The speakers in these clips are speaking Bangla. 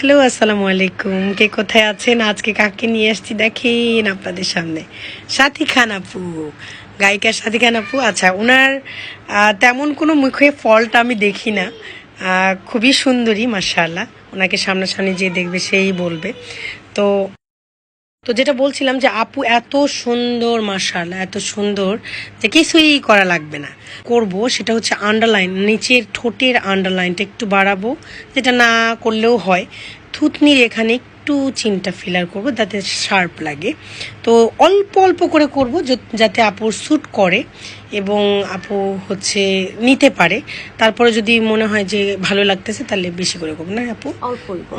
হ্যালো, আসসালামু আলাইকুম। কে কোথায় আছেন? আজকে কাকে নিয়ে আসছি দেখেন আপনাদের সামনে। সাথী খান আপু, গায়িকা সাথী খান আপু। আচ্ছা, ওনার তেমন কোনো মুখে ফল্ট আমি দেখি না। খুবই সুন্দরী মাশাআল্লাহ। ওনাকে সামনাসামনি যে দেখবে সেই বলবে। তো তো যেটা বলছিলাম যে আপু এত সুন্দর মাশাআল্লাহ, এত সুন্দর যে কিছুই করা লাগবে না। করব সেটা হচ্ছে আন্ডারলাইন, নিচের ঠোঁটের আন্ডারলাইনটা একটু বাড়াবো, যেটা না করলেও হয়। থুতনির এখানে একটু চিনটা ফিলার করব যাতে শার্প লাগে। তো অল্প অল্প করে করব যাতে আপুর স্যুট করে এবং আপু হচ্ছে নিতে পারে। তারপরে যদি মনে হয় যে ভালো লাগতেছে তাহলে বেশি করে করবো না আপু?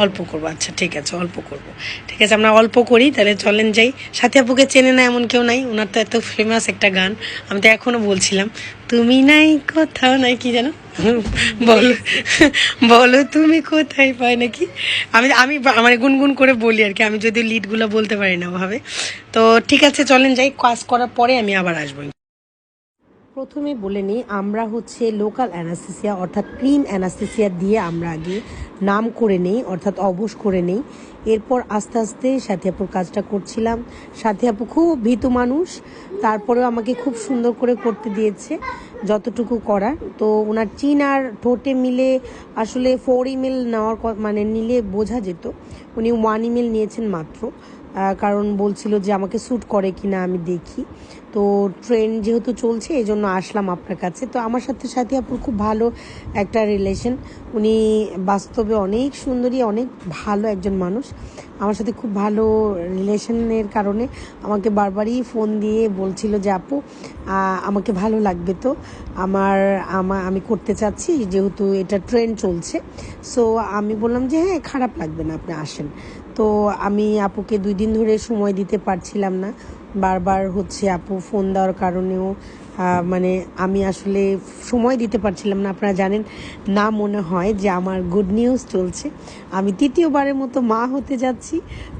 অল্প করবো। আচ্ছা ঠিক আছে, অল্প করব। ঠিক আছে, আমরা অল্প করি। তাহলে চলেন যাই। সাথী আপুকে চেনে না এমন কেউ নাই, ওনার তো এত ফেমাস একটা গান, আমি তো এখনো বলছিলাম, তুমি নাই কোথাও নাই, কি জানো বলো বলো তুমি কোথায় পাই নাকি। আমি আমি মানে গুনগুন করে বলি আর কি, আমি যদি লিডগুলো বলতে পারি না ওভাবে। তো ঠিক আছে, চলেন যাই। কাজ করার পরে আমি আবার আসবো। প্রথমে বলে নিই, আমরা হচ্ছে লোকাল অ্যানাস্থেসিয়া অর্থাৎ ক্লিন অ্যানাস্থেসিয়া দিয়ে আমরা আগে নাম করে নেই অর্থাৎ অবশ করে নেই। এরপর আস্তে আস্তে সাথী আপুর কাজটা করছিলাম। সাথী আপু খুব ভীতু মানুষ, তারপরেও আমাকে খুব সুন্দর করে করতে দিয়েছে যতটুকু করার। তো ওনার চিন আর ঠোঁটে মিলে আসলে 4 ml নেওয়ার মানে নিলে বোঝা যেত। উনি 1 ml নিয়েছেন মাত্র, কারণ বলছিল যে আমাকে স্যুট করে কিনা আমি দেখি। তো ট্রেন যেহেতু চলছে এই জন্য আসলাম আপনার কাছে। তো আমার সাথে সাথী আপুর খুব ভালো একটা রিলেশন। উনি বাস্তবে অনেক সুন্দরী, অনেক ভালো একজন মানুষ। আমার সাথে খুব ভালো রিলেশনের কারণে আমাকে বারবারই ফোন দিয়ে বলছিল যে আপু আমাকে ভালো লাগবে, তো আমি করতে চাচ্ছি যেহেতু এটা ট্রেন চলছে। সো আমি বললাম যে হ্যাঁ, খারাপ লাগবে না, আপনি আসেন। তো আমি আপুকে 2 দিন ধরে সময় দিতে পারছিলাম না, বারবার হচ্ছে আপু ফোন দেওয়ার কারণেও মানে আমি আসলে সময় দিতে পারছিলাম না। আপনারা জানেন না, মনে হয় যে আমার গুড নিউজ চলছে, আমি 3য়বারের মতো মা হতে যাচ্ছি।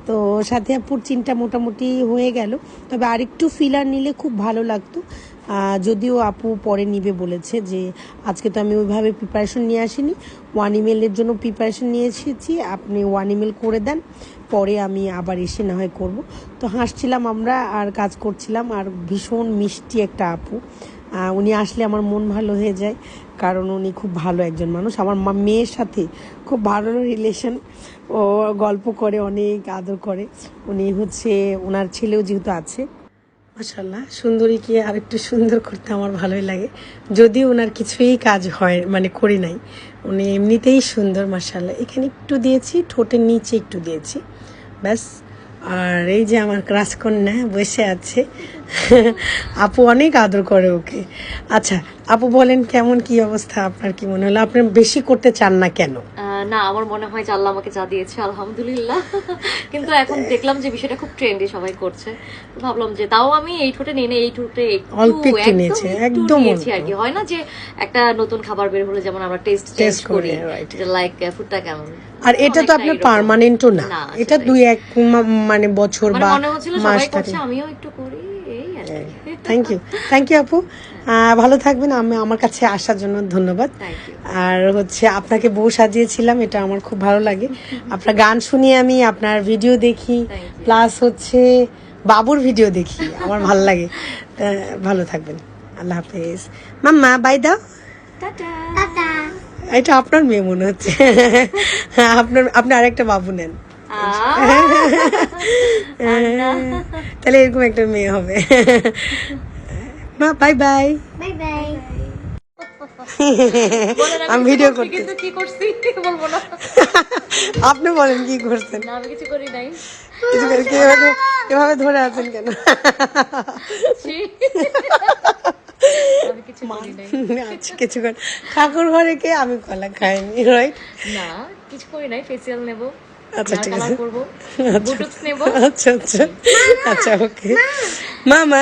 তো সাথী আপুর চিন্তা মোটামুটি হয়ে গেল, তবে আরেকটু ফিলার নিলে খুব ভালো লাগতো। যদিও আপু পরে নিবে বলেছে, যে আজকে তো আমি ওইভাবে প্রিপারেশন নিয়ে আসিনি, 1 ml এর জন্য প্রিপারেশন নিয়ে এসেছি, আপনি 1 ml করে দেন, পরে আমি আবার এসে না হয় করবো। তো হাসছিলাম আমরা আর কাজ করছিলাম। আর ভীষণ মিষ্টি একটা আপু, উনি আসলে আমার মন ভালো হয়ে যায়, কারণ উনি খুব ভালো একজন মানুষ। আমার মেয়ের সাথে খুব ভালো রিলেশন, ও গল্প করে, অনেক আদর করে। উনি হচ্ছে ওনার ছেলেও যেহেতু আছে। মাশাআল্লাহ, সুন্দরীকে আর একটু সুন্দর করতে আমার ভালোই লাগে, যদিও ওনার কিছুই কাজ হয় মানে করি নাই, উনি এমনিতেই সুন্দর মাশাআল্লাহ। এখানে একটু দিয়েছি, ঠোঁটের নিচে একটু দিয়েছি, ব্যাস। আর এই যে আমার রাজকন্যা বসে আছে আপু অনেক আদর করে ওকে। আচ্ছা আপু বলেন, কেমন কি অবস্থা, আপনার কি মনে হলো? আপনি বেশি করতে চান না কেন? না, আমার মনে হয় যে আল্লাহ আমাকে যা দিয়েছে আলহামদুলিল্লাহ। কিন্তু এখন দেখলাম যে বিষয়টা খুব ট্রেন্ডি, সবাই করছে, তো ভাবলাম যে তাও আমি এই ঠোঁটে নিয়ে এই ঠোঁটে অল্প একটু নিয়েছি, একদম আর কি। হয় না যে একটা নতুন খাবার বের হলে যেমন আমরা টেস্ট করি, লাইক ফুডটা কেমন। আর এটা তো আপনার পার্মানেন্টও না, এটা 2-1 মানে বছর বা মাস থাকে। আমিও একটু করি। থ্যাংক ইউ আপু, ভালো থাকবেন। আমার কাছে আসার জন্য ধন্যবাদ। আর হচ্ছে আপনাকে বউ সাজিয়েছিলাম, এটা আমার খুব ভালো লাগে। আপনার গান শুনি, আমি আপনার ভিডিও দেখি, প্লাস হচ্ছে বাবুর ভিডিও দেখি, আমার ভালো লাগে। ভালো থাকবেন, আল্লাহ হাফেজ। মাম্মা বাই দাও, এটা আপনার মেয়ে মনে হচ্ছে আপনি আরেকটা বাবু নেন, তাহলে এরকম একটা মেয়ে হবে। মা বাই বাই। আমি ভিডিও করতে, কি করছি বলবো না। আপনি বলেন কি করছেন? আমি কিছু করি নাই। এভাবে ধরে আছেন কেন? কিছু করেন ঠাকুর ঘরে কে, আমি কলা খাইনি, রাইট? না, কিছু করি নাই। ফেসিয়াল নেব, আচ্ছা ঠিক আছে, করবো, বুটক্স নেব। আচ্ছা আচ্ছা আচ্ছা, ওকে মামা।